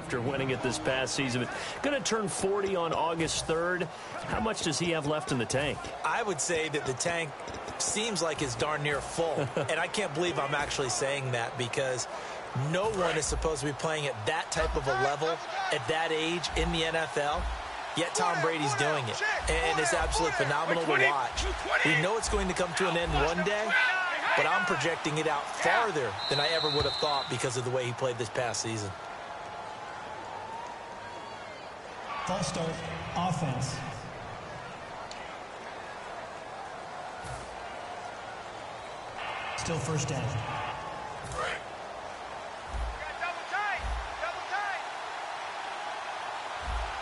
after winning it this past season. Going to turn 40 on August 3rd. How much does he have left in the tank? I would say that the tank seems like it's darn near full. And I can't believe I'm actually saying that, because no one is supposed to be playing at that type of a level at that age in the NFL. Yet Tom Brady's doing it, and it's absolutely phenomenal to watch. We know it's going to come to an end one day, but I'm projecting it out farther than I ever would have thought because of the way he played this past season. False start, offense. Still first down.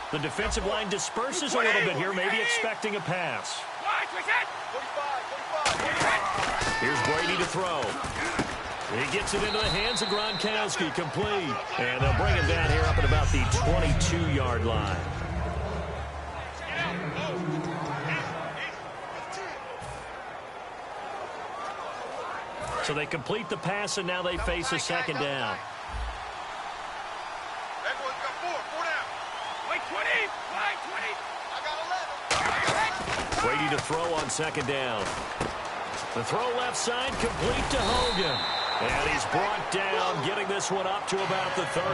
The defensive line disperses a little bit here, maybe expecting a pass. Here's Brady to throw. He gets it into the hands of Gronkowski, complete. And they'll bring him down here up at about the 22-yard line. So they complete the pass, and now they face a second down. Brady to throw on second down. The throw left side, complete to Hogan. And he's brought down, getting this one up to about the 35.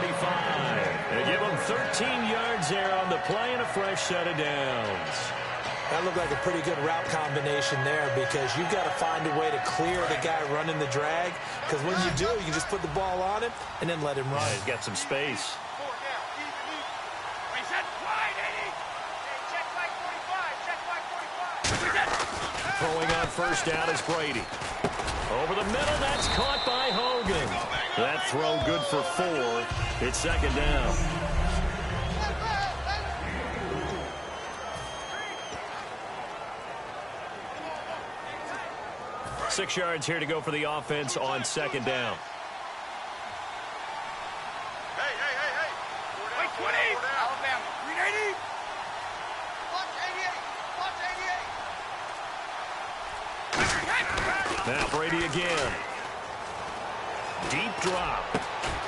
They give him 13 yards there on the play and a fresh set of downs. That looked like a pretty good route combination there, because you've got to find a way to clear the guy running the drag. Because when you do, you just put the ball on him and then let him run. Yeah, he's got some space. Throwing on first down is Brady. Over the middle, that's caught by Hogan. That throw good for 4. It's second down. Six yards here to go for the offense on second down. Now Brady again. Deep drop.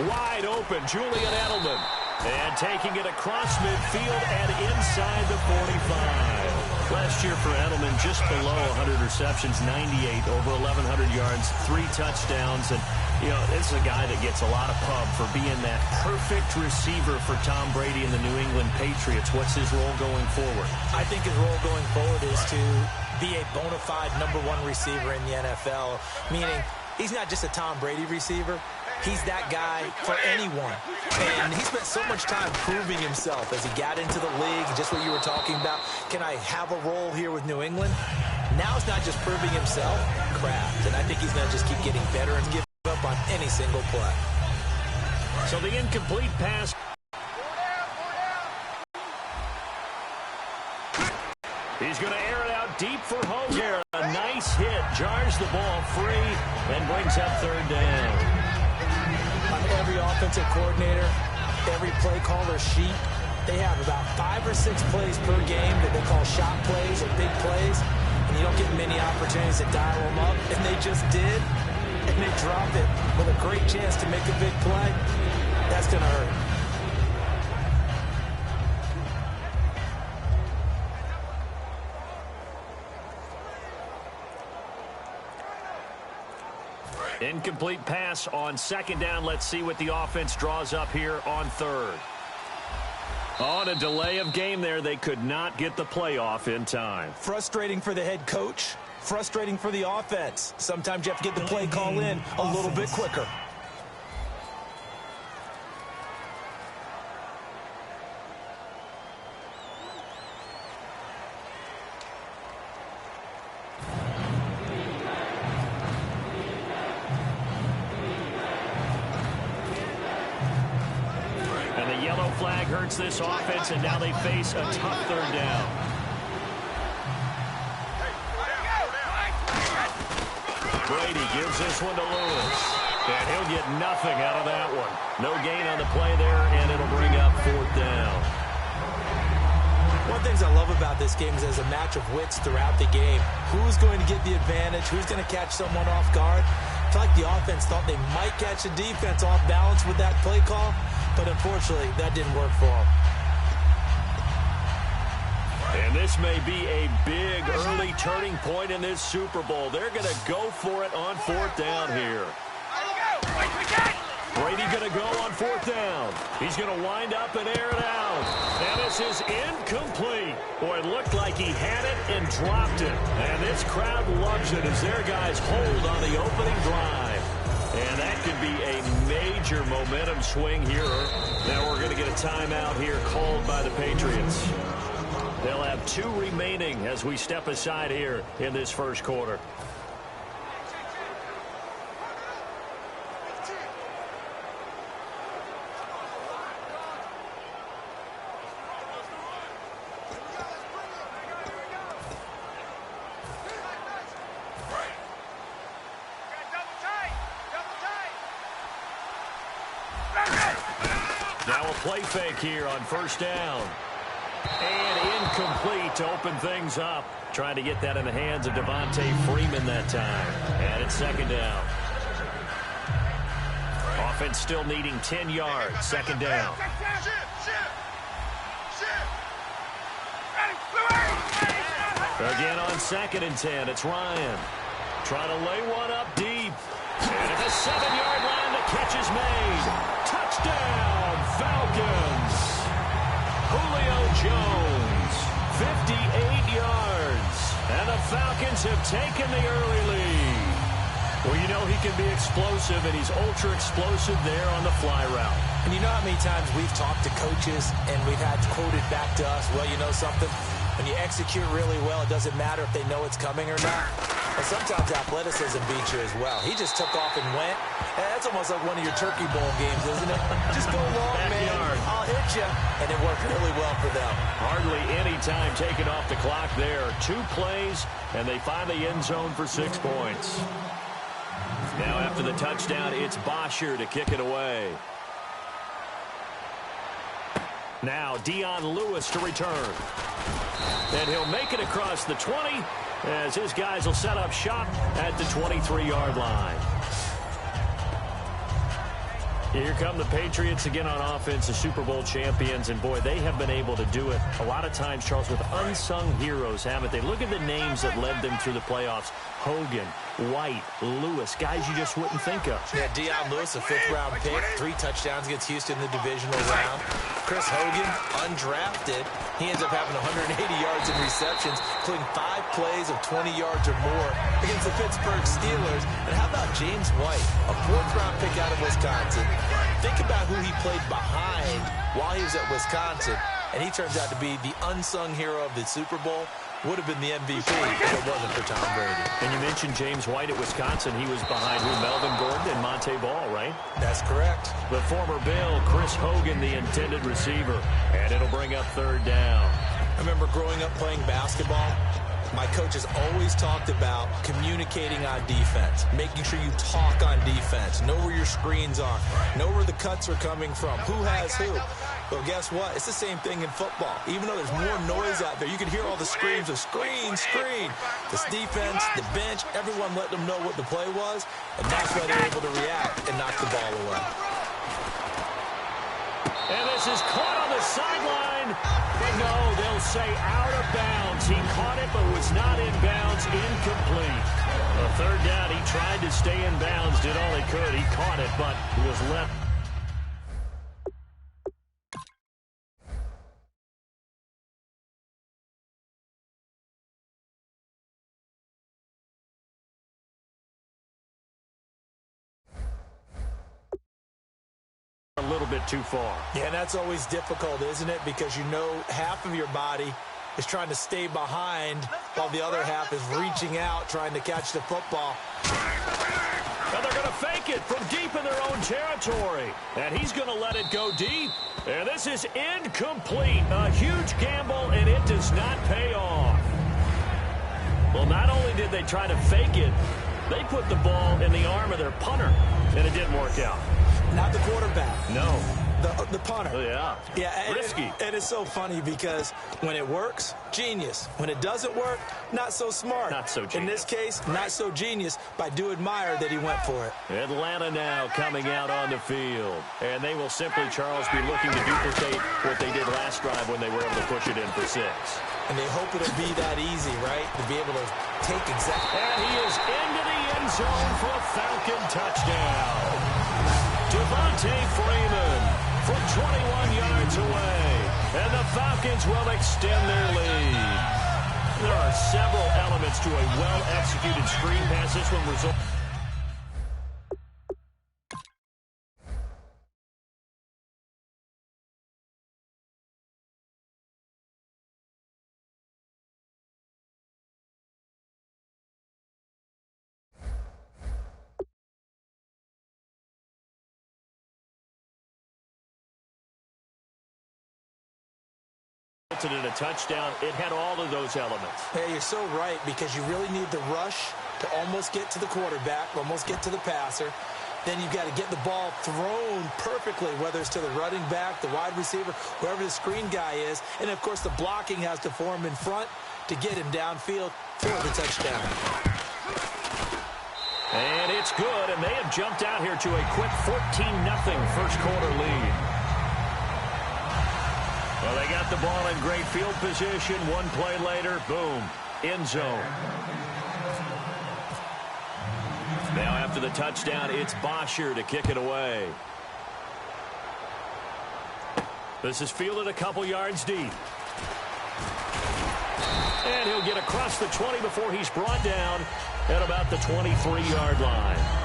Wide open, Julian Edelman. And taking it across midfield and inside the 45. Last year for Edelman, just below 100 receptions, 98, over 1,100 yards, 3 touchdowns. And, you know, this is a guy that gets a lot of pub for being that perfect receiver for Tom Brady and the New England Patriots. What's his role going forward? I think his role going forward is to be a bona fide #1 receiver in the NFL, meaning he's not just a Tom Brady receiver. He's that guy for anyone. And he spent so much time proving himself as he got into the league, just what you were talking about. Can I have a role here with New England? Now it's not just proving himself, craft. And I think he's going to just keep getting better and give up on any single play. So the incomplete pass. He's going to air it out deep for Hogan. A nice hit, jars the ball free, and brings up third down. On every offensive coordinator, every play caller sheet, they have about 5 or 6 plays per game that they call shot plays or big plays, and you don't get many opportunities to dial them up, and they just did, and they drop it with a great chance to make a big play. That's going to hurt. Incomplete pass on second down. Let's see what the offense draws up here on third. On a delay of game there, they could not get the play off in time. Frustrating for the head coach. Frustrating for the offense. Sometimes you have to get the play call in a little bit quicker. Flag hurts this offense, and now they face a tough third down. Brady gives this one to Lewis, and he'll get nothing out of that one. No gain on the play there, and it'll bring up fourth down. One of the things I love about this game is there's a match of wits throughout the game. Who's going to get the advantage? Who's going to catch someone off guard? I feel like the offense thought they might catch the defense off balance with that play call, but unfortunately, that didn't work for him. And this may be a big early turning point in this Super Bowl. They're going to go for it on 4th down here. Brady going to go on 4th down. He's going to wind up and air it out. And this is incomplete. Boy, it looked like he had it and dropped it. And this crowd loves it as their guys hold on the opening drive. And that could be a major momentum swing here. Now we're going to get a timeout here called by the Patriots. They'll have 2 remaining as we step aside here in this first quarter. Now a play fake here on 1st down. And incomplete to open things up. Trying to get that in the hands of Devontae Freeman that time. And it's 2nd down. Offense still needing 10 yards. 2nd down. Again on 2nd and 10. It's Ryan. Trying to lay one up deep. And at the 7-yard line, the catch is made. Touchdown, Falcons. Julio Jones, 58 yards. And the Falcons have taken the early lead. Well, you know he can be explosive, and he's ultra-explosive there on the fly route. And you know how many times we've talked to coaches and we've had quoted back to us, well, you know something? When you execute really well, it doesn't matter if they know it's coming or not. And sometimes athleticism beats you as well. He just took off and went. And that's almost like one of your Turkey Bowl games, isn't it? Just go long, man. I'll hit you. And it worked really well for them. Hardly any time taken off the clock there. 2 plays, and they find the end zone for 6 points. Now after the touchdown, it's Bosher to kick it away. Now Dion Lewis to return. And he'll make it across the 20 as his guys will set up shop at the 23-yard line. Here come the Patriots again on offense, the Super Bowl champions. And, boy, they have been able to do it a lot of times, Charles, with unsung heroes, haven't they? Look at the names that led them through the playoffs. Hogan, White, Lewis, guys you just wouldn't think of. Yeah, Dion Lewis, a 5th-round pick, 3 touchdowns against Houston in the divisional round. Chris Hogan, undrafted. He ends up having 180 yards in receptions, including 5 plays of 20 yards or more against the Pittsburgh Steelers. And how about James White, a 4th-round pick out of Wisconsin? Think about who he played behind while he was at Wisconsin, and he turns out to be the unsung hero of the Super Bowl. Would have been the MVP if it wasn't for Tom Brady. And you mentioned James White at Wisconsin. He was behind who? Melvin Gordon and Monte Ball, right? That's correct. The former Bill, Chris Hogan, the intended receiver. And it'll bring up 3rd down. I remember growing up playing basketball. My coaches always talked about communicating on defense, making sure you talk on defense, know where your screens are, know where the cuts are coming from, who has who. Well, guess what? It's the same thing in football. Even though there's more noise out there, you can hear all the screams of screen, screen. This defense, the bench, everyone let them know what the play was, and that's why they're able to react and knock the ball away. And this is caught on the sideline. But no, they'll say out of bounds. He caught it, but was not in bounds. Incomplete. A 3rd down, he tried to stay in bounds, did all he could. He caught it, but he was left. A little bit too far. Yeah, and that's always difficult, isn't it? Because you know half of your body is trying to stay behind while the other half is reaching out, trying to catch the football. And they're going to fake it from deep in their own territory. And he's going to let it go deep. And this is incomplete. A huge gamble, and it does not pay off. Well, not only did they try to fake it, they put the ball in the arm of their punter, and it didn't work out. Not the quarterback. No. The punter. Oh, yeah. Yeah, risky. And it's so funny because when it works, genius. When it doesn't work, not so smart. Not so genius. In this case, not so genius, but I do admire that he went for it. Atlanta now coming out on the field. And they will simply, Charles, be looking to duplicate what they did last drive when they were able to push it in for 6. And they hope it'll be that easy, right? To be able to take exactly. And he is into the end zone for a Falcon touchdown. Devontae Freeman from 21 yards away. And the Falcons will extend their lead. There are several elements to a well-executed screen pass. This one results. In a touchdown. It had all of those elements. Hey, you're so right, because you really need the rush to almost get to the quarterback, almost get to the passer. Then you've got to get the ball thrown perfectly, whether it's to the running back, the wide receiver, whoever the screen guy is. And, of course, the blocking has to form in front to get him downfield for the touchdown. And it's good, and they have jumped out here to a quick 14-0 first quarter lead. Well, they got the ball in great field position. One play later, boom, end zone. Now after the touchdown, it's Bosher to kick it away. This is fielded a couple yards deep. And he'll get across the 20 before he's brought down at about the 23-yard line.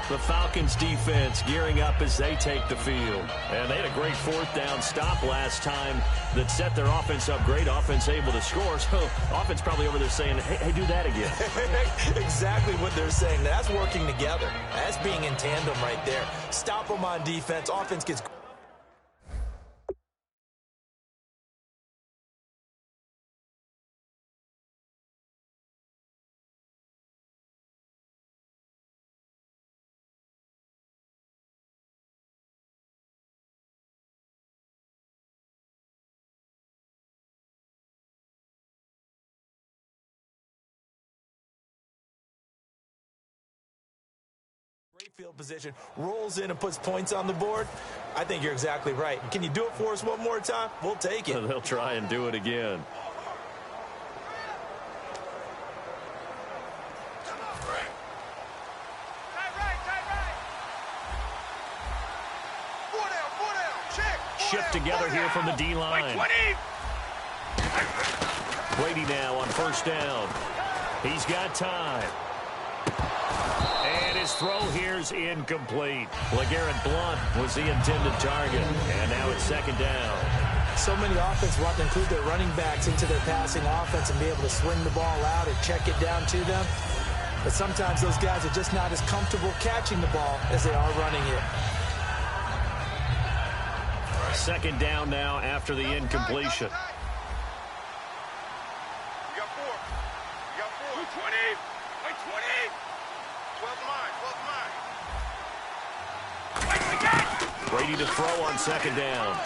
The Falcons defense gearing up as they take the field. And they had a great 4th down stop last time that set their offense up. Great offense able to score. So offense probably over there saying, hey, do that again. Exactly what they're saying. That's working together. That's being in tandem right there. Stop them on defense. Offense gets... Great field position, rolls in and puts points on the board. I think you're exactly right. Can you do it for us one more time? We'll take it. They'll try and do it again. Shift together here from the D-line. Brady now on 1st down. He's got time. And his throw here's incomplete. LeGarrette Blount was the intended target. And now it's 2nd down. So many offenses want to include their running backs into their passing offense and be able to swing the ball out or check it down to them. But sometimes those guys are just not as comfortable catching the ball as they are running it. 2nd down now after the incompletion. Brady to throw on 2nd down.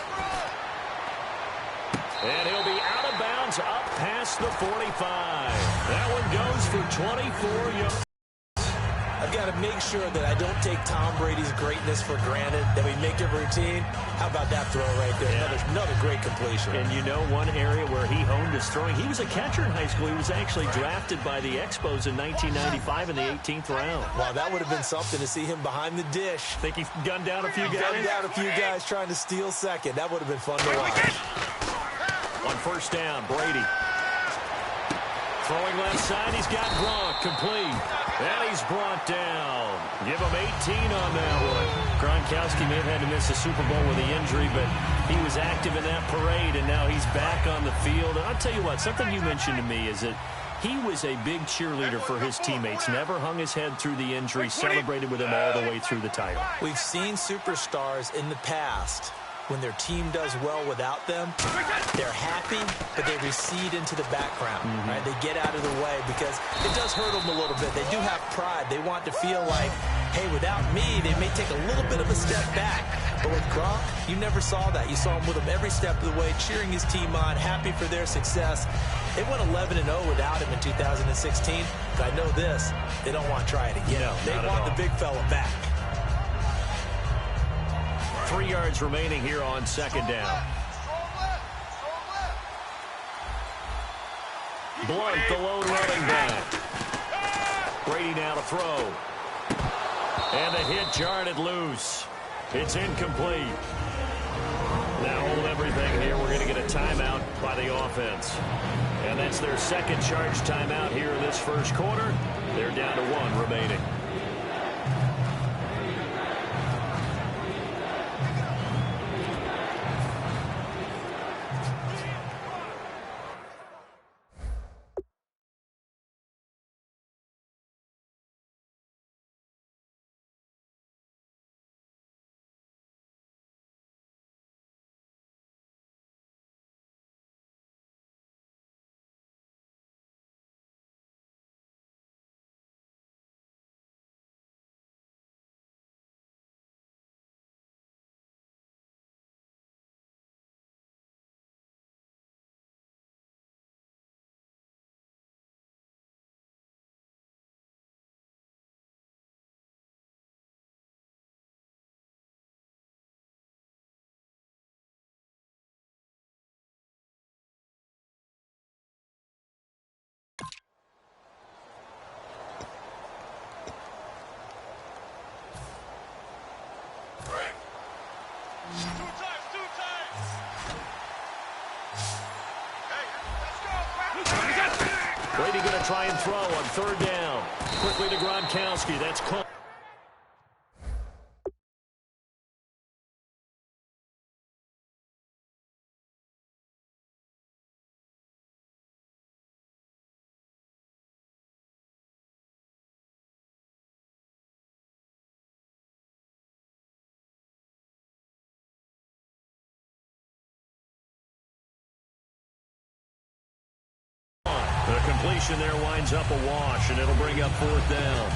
And he'll be out of bounds up past the 45. That one goes for 24 yards. I've got to make sure that I don't take Tom Brady's greatness for granted, that we make it routine. How about that throw right there? Yeah. Another great completion. And you know one area where he honed his throwing, he was a catcher in high school. He was actually drafted by the Expos in 1995 in the 18th round. Wow, that would have been something to see him behind the dish. Think he gunned down a few guys? Gunned down a few guys trying to steal second. That would have been fun to watch. On 1st down, Brady. Throwing left side, he's got Gronk complete. And he's brought down. Give him 18 on that one. Gronkowski may have had to miss the Super Bowl with the injury, but he was active in that parade, and now he's back on the field. And I'll tell you what, something you mentioned to me is that he was a big cheerleader for his teammates, never hung his head through the injury, celebrated with them all the way through the title. We've seen superstars in the past. When their team does well without them, they're happy, but they recede into the background. Right? They get out of the way because it does hurt them a little bit. They do have pride. They want to feel like hey, without me, they may take a little bit of a step back. But with Gronk, you never saw that. You saw him with him every step of the way, cheering his team on, happy for their success. They went 11-0 without him in 2016. But I know this, they don't want to try it again. No, they want the big fella back. 3 yards remaining here on second down. Blunt, the lone running back. Brady now to throw. And the hit jarred it loose. It's incomplete. Now hold everything here. We're going to get a timeout by the offense. And that's their second charge timeout here in this first quarter. They're down to 1 remaining. Brady going to try and throw on third down. Quickly to Gronkowski. That's caught. The completion there winds up a wash, and it'll bring up fourth down.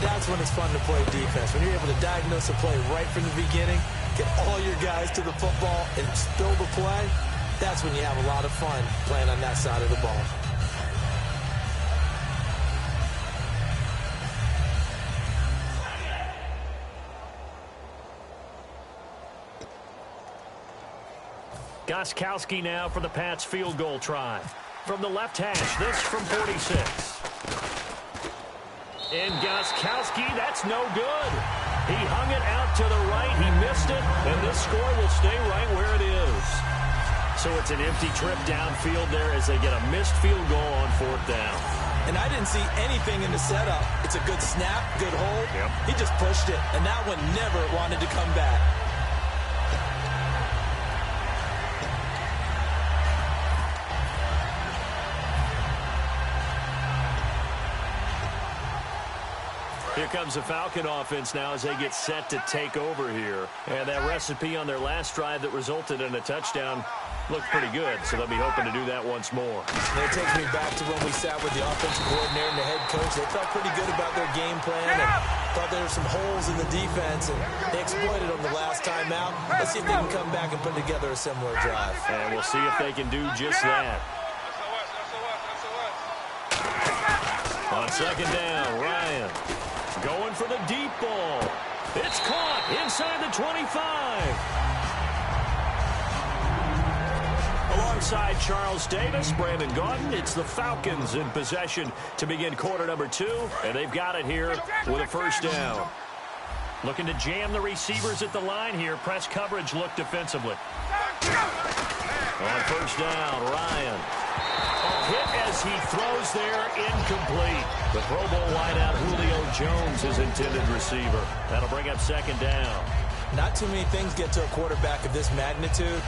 That's when it's fun to play defense. When you're able to diagnose a play right from the beginning, get all your guys to the football, and spill the play, that's when you have a lot of fun playing on that side of the ball. Gostkowski now for the Pats field goal try. From the left hash, this from 46. And Gostkowski, that's no good. He hung it out to the right, he missed it, and this score will stay right where it is. So it's an empty trip downfield there as they get a missed field goal on fourth down. And I didn't see anything in the setup. It's a good snap, good hold. Yep. He just pushed it, and that one never wanted to come back. Here comes the Falcon offense now as they get set to take over here. And that recipe on their last drive that resulted in a touchdown looked pretty good, so they'll be hoping to do that once more. And it takes me back to when we sat with the offensive coordinator and the head coach. They felt pretty good about their game plan and thought there were some holes in the defense, and they exploited them the last time out. Let's see if they can come back and put together a similar drive. And we'll see if they can do just that. On second down, Ryan going for the deep ball. It's caught inside the 25. Alongside Charles Davis, Brandon Gaudin, it's the Falcons in possession to begin quarter number 2, and they've got it here with a first down. Looking to jam the receivers at the line here. Press coverage look defensively. On first down, Ryan. Hit as he throws there, incomplete. The Pro Bowl wideout Julio Jones, his intended receiver. That'll bring up second down. Not too many things get to a quarterback of this magnitude,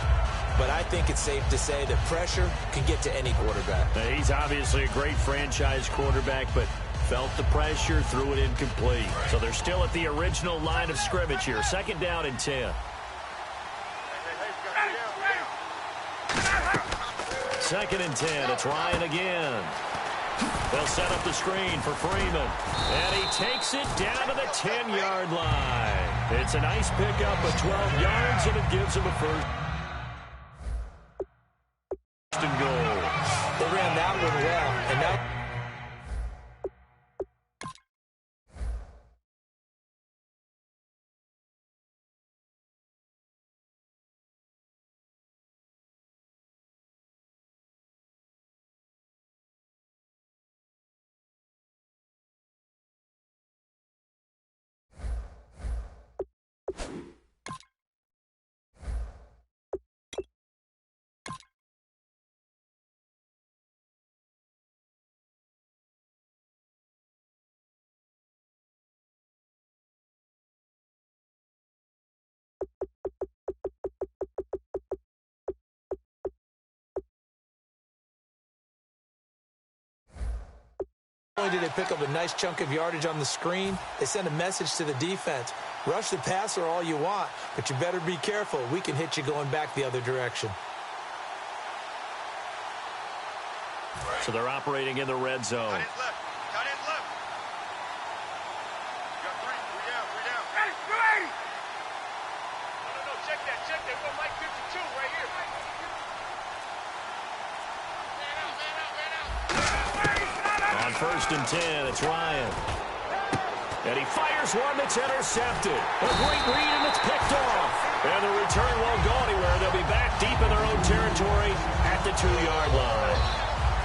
but I think it's safe to say that pressure can get to any quarterback. Now, he's obviously a great franchise quarterback, but felt the pressure, threw it incomplete. So they're still at the original line of scrimmage here. Second down and 10. Second and 10. It's Ryan again. They'll set up the screen for Freeman. And he takes it down to the 10-yard line. It's a nice pickup of 12 yards, and it gives him a first and goal. They ran that one well, and now not only did they pick up a nice chunk of yardage on the screen, they send a message to the defense. Rush the passer all you want, but you better be careful. We can hit you going back the other direction. So they're operating in the red zone. Cut it left. Cut it left. You got three. Three down. Three down. Hey, 280. No. Check that. Check that. We're Mike 52 right here. On 1st and 10, it's Ryan. And he fires one that's intercepted. A great read, and it's picked off. And the return won't go anywhere. They'll be back deep in their own territory at the 2-yard line.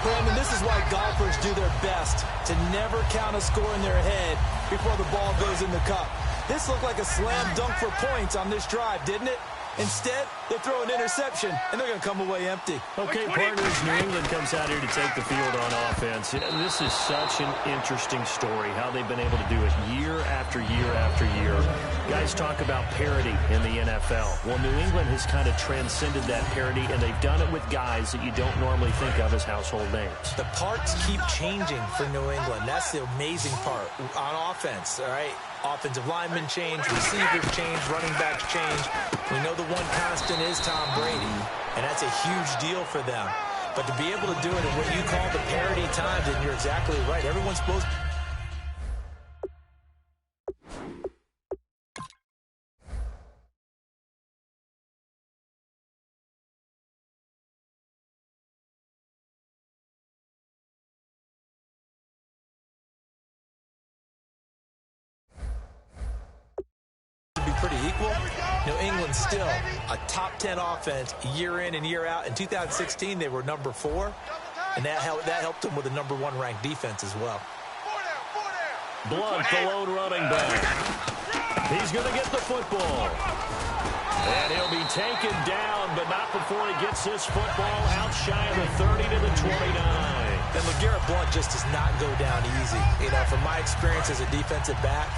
Brandon, this is why golfers do their best to never count a score in their head before the ball goes in the cup. This looked like a slam dunk for points on this drive, didn't it? Instead, they throw an interception, and they're going to come away empty. Okay, partners, New England comes out here to take the field on offense. This is such an interesting story, how they've been able to do it year after year after year. Guys talk about parity in the NFL. Well, New England has kind of transcended that parity, and they've done it with guys that you don't normally think of as household names. The parts keep changing for New England. That's the amazing part on offense, all right? Offensive linemen change, receivers change, running backs change. We know the one constant is Tom Brady, and that's a huge deal for them. But to be able to do it in what you call the parity times, and you're exactly right. Everyone's supposed to... pretty equal. New England still a top 10 offense year in and year out. In 2016, they were number 4, and that helped them with a number 1 ranked defense as well. Blunt, the lone running back. He's going to get the football. And he'll be taken down, but not before he gets this football out shy of the 30 to the 29. And LeGarrette Blunt just does not go down easy. You know, from my experience as a defensive back,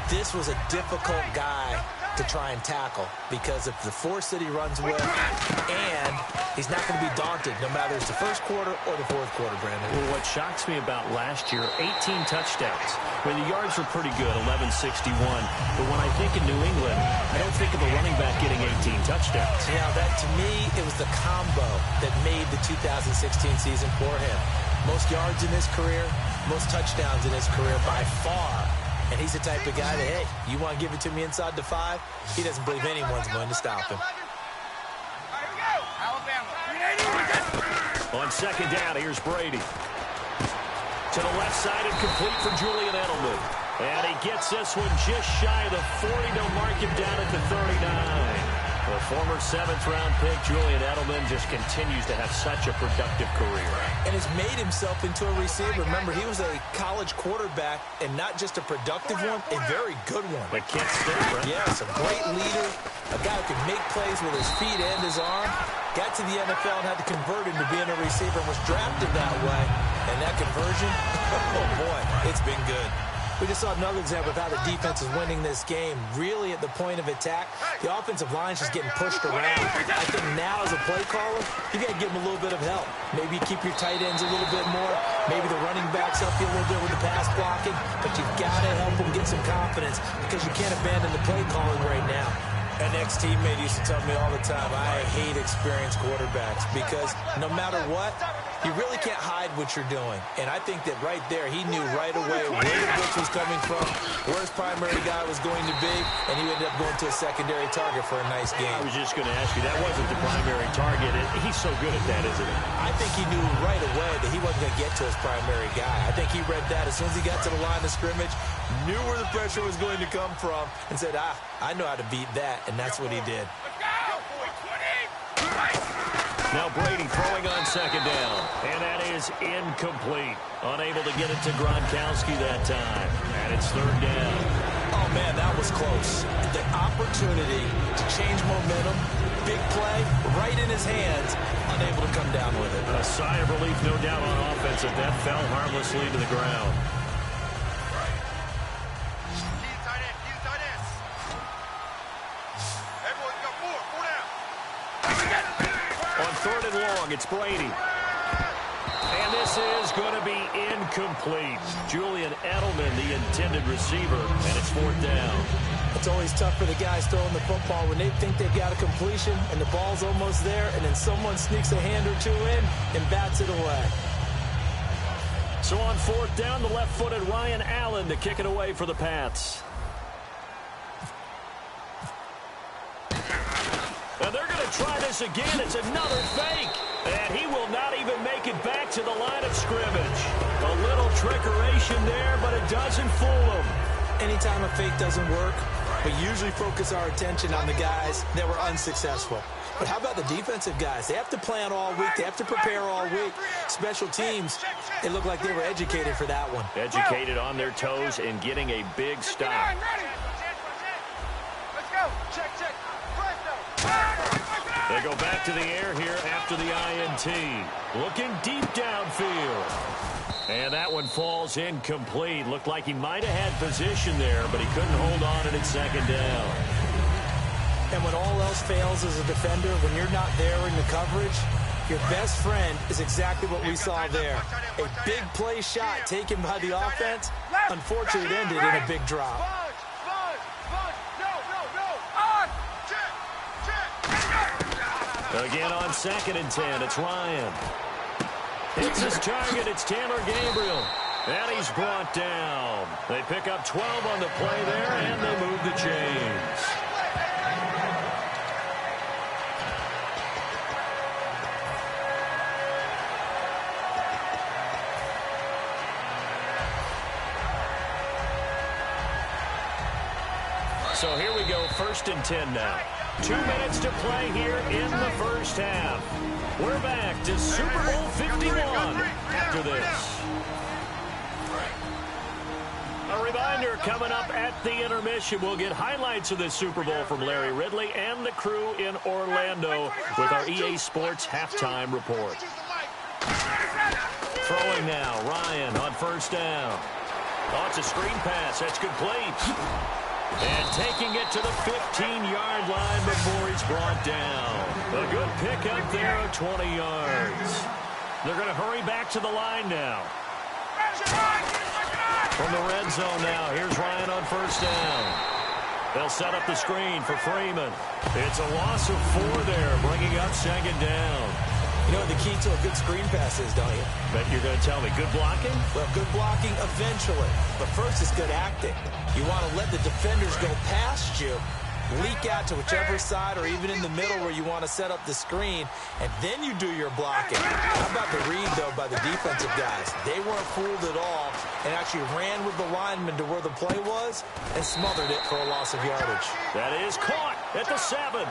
this was a difficult guy to try and tackle because of the force that he runs with, and he's not going to be daunted no matter it's the first quarter or the fourth quarter, Brandon. Well, what shocks me about last year, 18 touchdowns. I mean, the yards were pretty good, 1161. But when I think of New England, I don't think of a running back getting 18 touchdowns. Yeah, that to me, it was the combo that made the 2016 season for him. Most yards in his career, most touchdowns in his career by far. And he's the type of guy that, hey, you want to give it to me inside the 5? He doesn't believe anyone's going to stop him. On second down, here's Brady. To the left side and complete for Julian Edelman. And he gets this one just shy of the 40. They'll mark him down at the 39. The former 7th-round pick, Julian Edelman, just continues to have such a productive career. And has made himself into a receiver. Remember, he was a college quarterback, and not just a productive one, a very good one. But can't stay, right? Yes, a great leader, a guy who can make plays with his feet and his arm. Got to the NFL and had to convert into being a receiver and was drafted that way. And that conversion, oh boy, it's been good. We just saw another example of how the defense is winning this game. Really at the point of attack, the offensive line's just getting pushed around. I think now as a play caller, you got to give them a little bit of help. Maybe keep your tight ends a little bit more. Maybe the running backs help you a little bit with the pass blocking. But you've got to help them get some confidence because you can't abandon the play calling right now. An ex-teammate used to tell me all the time, I hate experienced quarterbacks because no matter what, You really can't hide what you're doing. And I think that right there, he knew right away where the blitz was coming from, where his primary guy was going to be, and he ended up going to a secondary target for a nice game. I was just going to ask you, that wasn't the primary target. He's so good at that, isn't he? I think he knew right away that he wasn't going to get to his primary guy. I think he read that as soon as he got to the line of scrimmage, knew where the pressure was going to come from, and said, I know how to beat that, and that's what he did. Now Brady throwing on second down, and that is incomplete. Unable to get it to Gronkowski that time, and it's third down. Oh, man, that was close. The opportunity to change momentum, big play, right in his hands, unable to come down with it. A sigh of relief, no doubt, on offense, that fell harmlessly to the ground. Third and long, it's Brady. And this is going to be incomplete. Julian Edelman, the intended receiver, and it's fourth down. It's always tough for the guys throwing the football when they think they've got a completion and the ball's almost there, and then someone sneaks a hand or two in and bats it away. So on fourth down, the left-footed Ryan Allen to kick it away for the Pats. And they're going to try this again. It's another fake. And he will not even make it back to the line of scrimmage. A little trickeration there, but it doesn't fool him. Anytime a fake doesn't work, we usually focus our attention on the guys that were unsuccessful. But how about the defensive guys? They have to plan all week. They have to prepare all week. Special teams, it looked like they were educated for that one. Educated on their toes and getting a big stop. Let's go. Check. They go back to the air here after the INT. Looking deep downfield. And that one falls incomplete. Looked like he might have had position there, but he couldn't hold on at second down. And when all else fails as a defender, when you're not there in the coverage, your best friend is exactly what we saw there. A big play shot taken by the offense. Unfortunately, it ended in a big drop. Again on 2nd and 10, it's Ryan. Hits his target, it's Taylor Gabriel. And he's brought down. They pick up 12 on the play there, and they move the chains. So here we go, 1st and 10 now. 2 minutes to play here in the first half. We're back to Super Bowl 51 after this. A reminder, coming up at the intermission, we'll get highlights of this Super Bowl from Larry Ridley and the crew in Orlando with our EA Sports halftime report. Throwing now, Ryan on 1st down. Oh, it's a screen pass. That's complete. And taking it to the 15-yard line before he's brought down. A good pickup there of 20 yards. They're going to hurry back to the line now. From the red zone now, here's Ryan on 1st down. They'll set up the screen for Freeman. It's a loss of 4 there, bringing up 2nd down. You know what the key to a good screen pass is, don't you? Bet you're going to tell me good blocking? Well, good blocking eventually. But first is good acting. You want to let the defenders go past you, leak out to whichever side or even in the middle where you want to set up the screen, and then you do your blocking. How about the read, though, by the defensive guys? They weren't fooled at all and actually ran with the lineman to where the play was and smothered it for a loss of yardage. That is caught at the 7.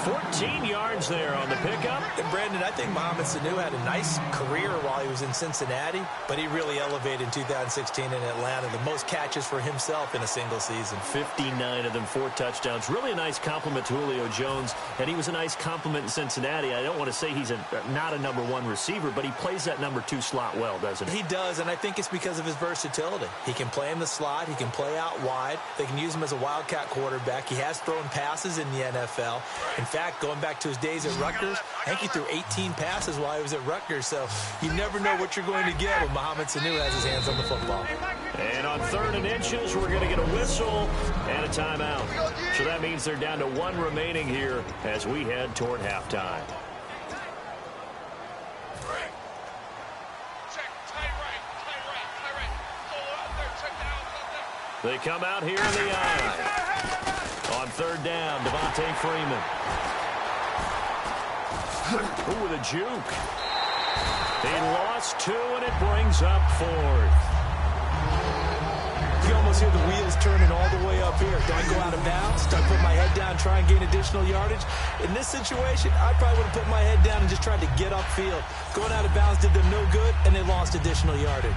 14 yards there on the pickup. And Brandon, I think Mohamed Sanu had a nice career while he was in Cincinnati, but he really elevated in 2016 in Atlanta. The most catches for himself in a single season. 59 of them, 4 touchdowns. Really a nice compliment to Julio Jones, and he was a nice compliment in Cincinnati. I don't want to say he's not a number 1 receiver, but he plays that number 2 slot well, doesn't he? He does, and I think it's because of his versatility. He can play in the slot. He can play out wide. They can use him as a wildcat quarterback. He has thrown passes in the NFL. In fact, going back to his days at Rutgers, I think he threw 18 passes while he was at Rutgers, so you never know what you're going to get when Mohamed Sanu has his hands on the football. And on 3rd and inches, we're going to get a whistle and a timeout. So that means they're down to 1 remaining here as we head toward halftime. They come out here in the eye. On third down, Devontae Freeman. Ooh, with a juke. He lost 2, and it brings up 4th. You almost hear the wheels turning all the way up here. Do I go out of bounds? Do I put my head down, try and gain additional yardage? In this situation, I probably would have put my head down and just tried to get upfield. Going out of bounds did them no good, and they lost additional yardage.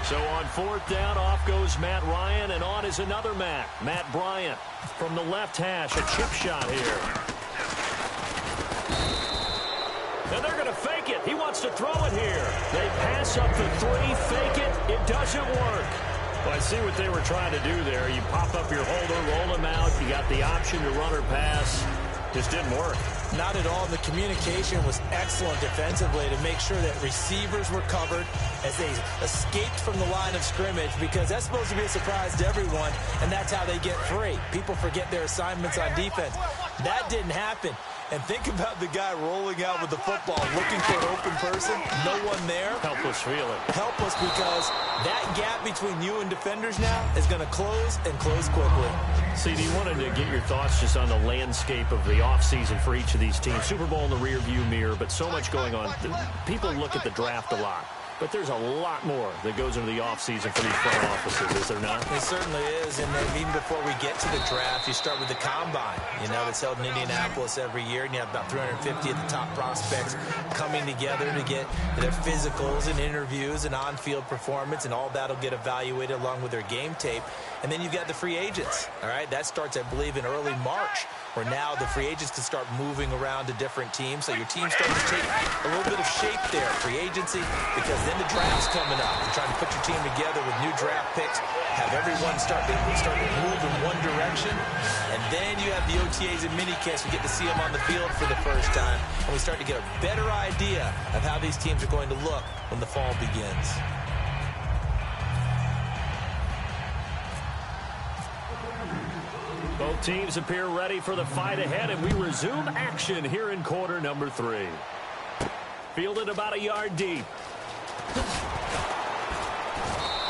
So on 4th down, off goes Matt Ryan, and on is another Matt Bryant. From the left hash, a chip shot here. And they're going to fake it. He wants to throw it here. They pass up the 3, fake it. It doesn't work. Well, I see what they were trying to do there. You pop up your holder, roll him out. You got the option to run or pass. Just didn't work. Not at all. The communication was excellent defensively to make sure that receivers were covered as they escaped from the line of scrimmage, because that's supposed to be a surprise to everyone, and that's how they get free. People forget their assignments on defense. That didn't happen. And think about the guy rolling out with the football, looking for an open person, no one there. Helpless feeling. Helpless, because that gap between you and defenders now is going to close, and close quickly. CD, wanted to get your thoughts just on the landscape of the offseason for each of these teams. Super Bowl in the rearview mirror, but so much going on. People look at the draft a lot, but there's a lot more that goes into the offseason for these front offices, is there not? It certainly is, and then even before we get to the draft, you start with the combine, that's held in Indianapolis every year, and you have about 350 of the top prospects coming together to get their physicals and interviews and on-field performance, and all that'll get evaluated along with their game tape. And then you've got the free agents, all right? That starts, I believe, in early March, where now the free agents can start moving around to different teams. So your team starts to take a little bit of shape there, free agency, because then the draft's coming up. You're trying to put your team together with new draft picks, have everyone start to move in one direction, and then you have the OTAs and minicamps. We get to see them on the field for the first time, and we start to get a better idea of how these teams are going to look when the fall begins. Both teams appear ready for the fight ahead, and we resume action here in quarter number 3. Fielded about a yard deep.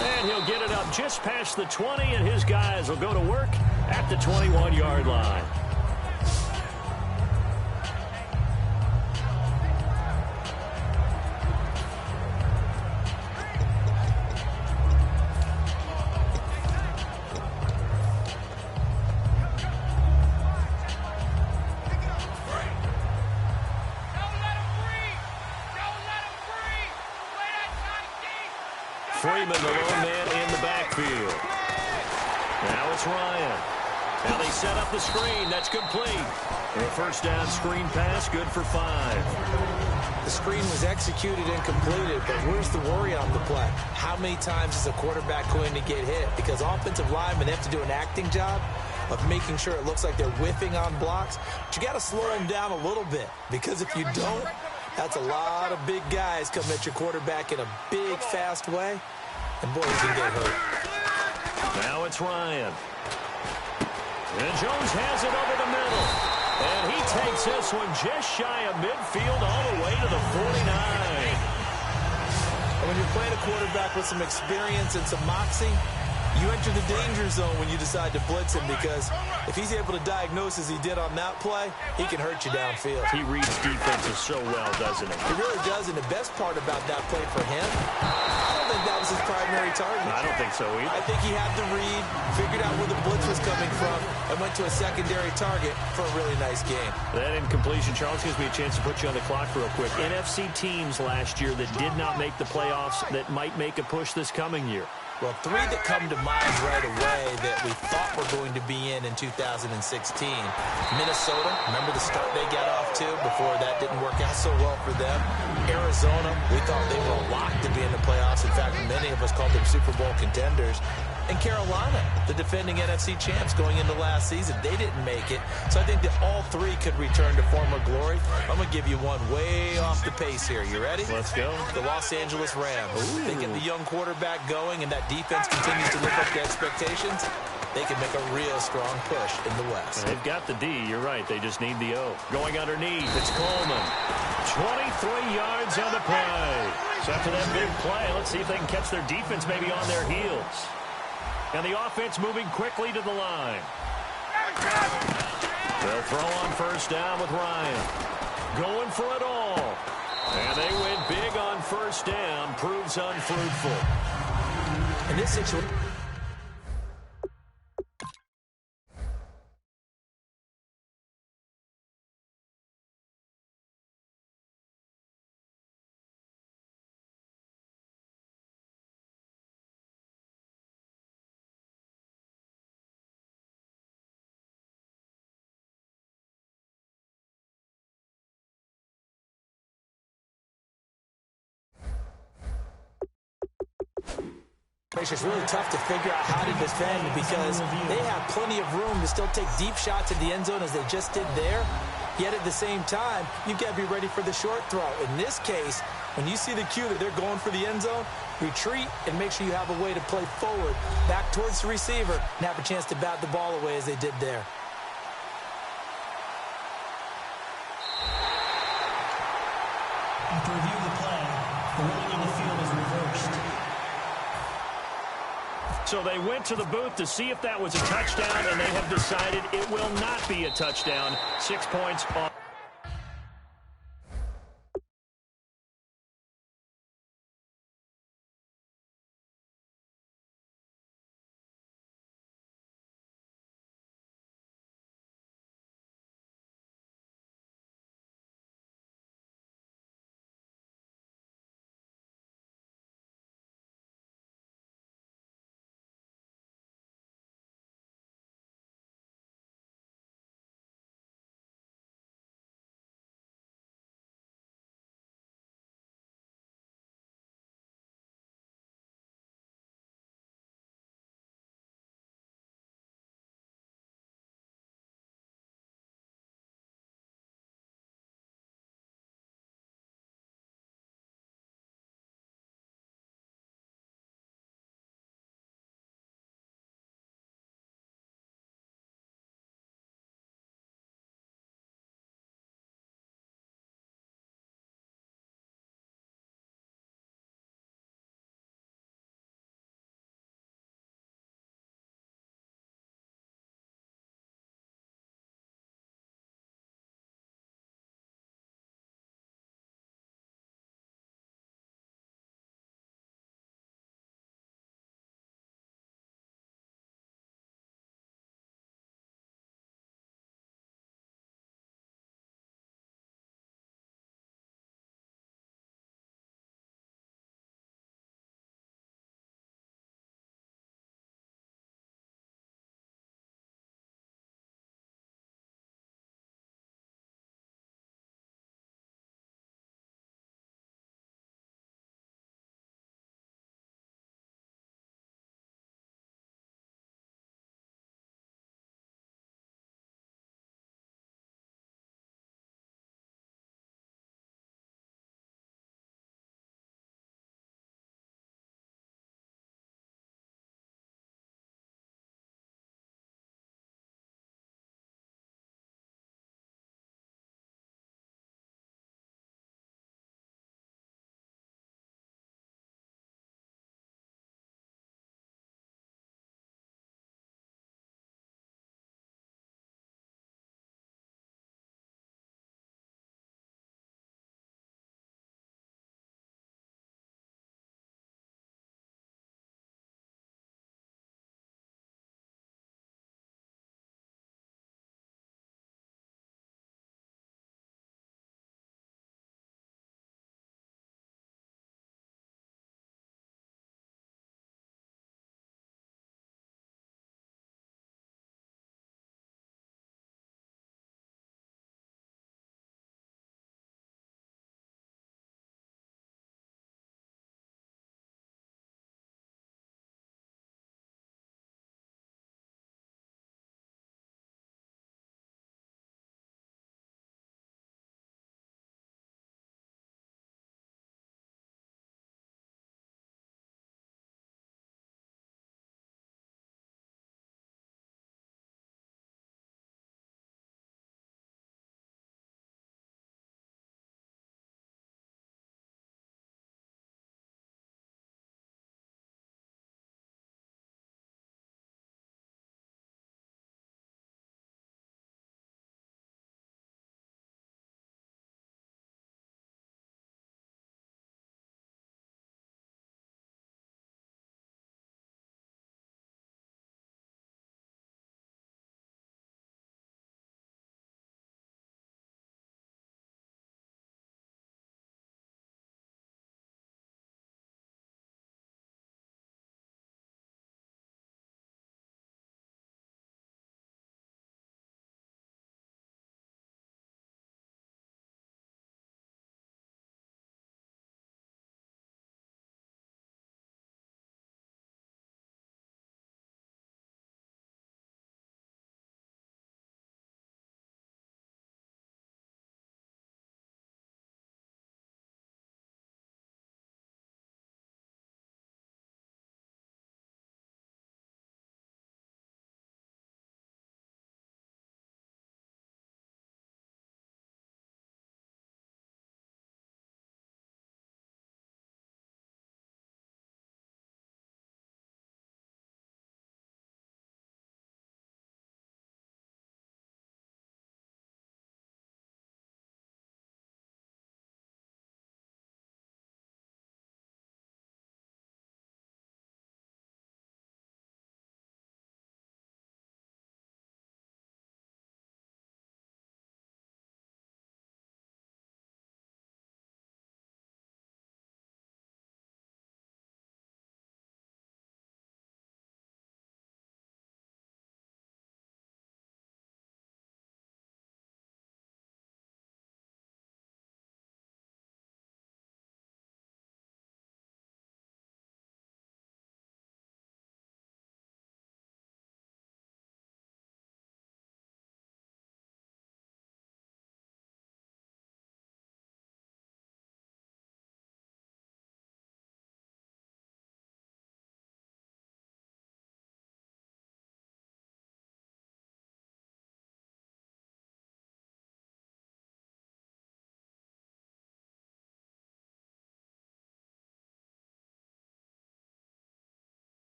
And he'll get it up just past the 20, and his guys will go to work at the 21-yard line. Freeman, the lone man in the backfield. Now it's Ryan. Now they set up the screen. That's complete. And a first down screen pass, good for 5. The screen was executed and completed, but where's the worry on the play? How many times is a quarterback going to get hit? Because offensive linemen have to do an acting job of making sure it looks like they're whiffing on blocks. But you got to slow them down a little bit, because if you don't, that's a lot of big guys coming at your quarterback in a big, fast way. And boy, he can get hurt. Now it's Ryan. And Jones has it over the middle. And he takes this one just shy of midfield all the way to the 49. And when you're playing a quarterback with some experience and some moxie, you enter the danger zone when you decide to blitz him, because if he's able to diagnose as he did on that play, he can hurt you downfield. He reads defenses so well, doesn't he? He really does, and the best part about that play for him, I don't think that was his primary target. I don't think so either. I think he had the read, figured out where the blitz was coming from, and went to a secondary target for a really nice game. That incompletion, Charles, gives me a chance to put you on the clock real quick. NFC teams last year that did not make the playoffs that might make a push this coming year. Well, 3 that come to mind right away that we thought were going to be in 2016. Minnesota, remember the start they got off to before that didn't work out so well for them. Arizona, we thought they were a lock to be in the playoffs. In fact, many of us called them Super Bowl contenders. And Carolina, the defending NFC champs going into last season, they didn't make it. So I think that all three could return to former glory. I'm going to give you one way off the pace here. You ready? Let's go. The Los Angeles Rams. Ooh. They get the young quarterback going, and that defense continues to live up to expectations. They can make a real strong push in the West. They've got the D. You're right. They just need the O. Going underneath, it's Coleman. 23 yards on the play. So after that big play, let's see if they can catch their defense maybe on their heels. And the offense moving quickly to the line. They'll throw on first down with Ryan. Going for it all. And they win big on first down. Proves unfruitful. In this situation... It's really tough to figure out how to defend because they have plenty of room to still take deep shots at the end zone as they just did there. Yet at the same time, you've got to be ready for the short throw. In this case, when you see the cue that they're going for the end zone, retreat and make sure you have a way to play forward, back towards the receiver, and have a chance to bat the ball away as they did there. After reviewing the play, the ruling on the field is reversed. So they went to the booth to see if that was a touchdown, and they have decided it will not be a touchdown. 6 points off.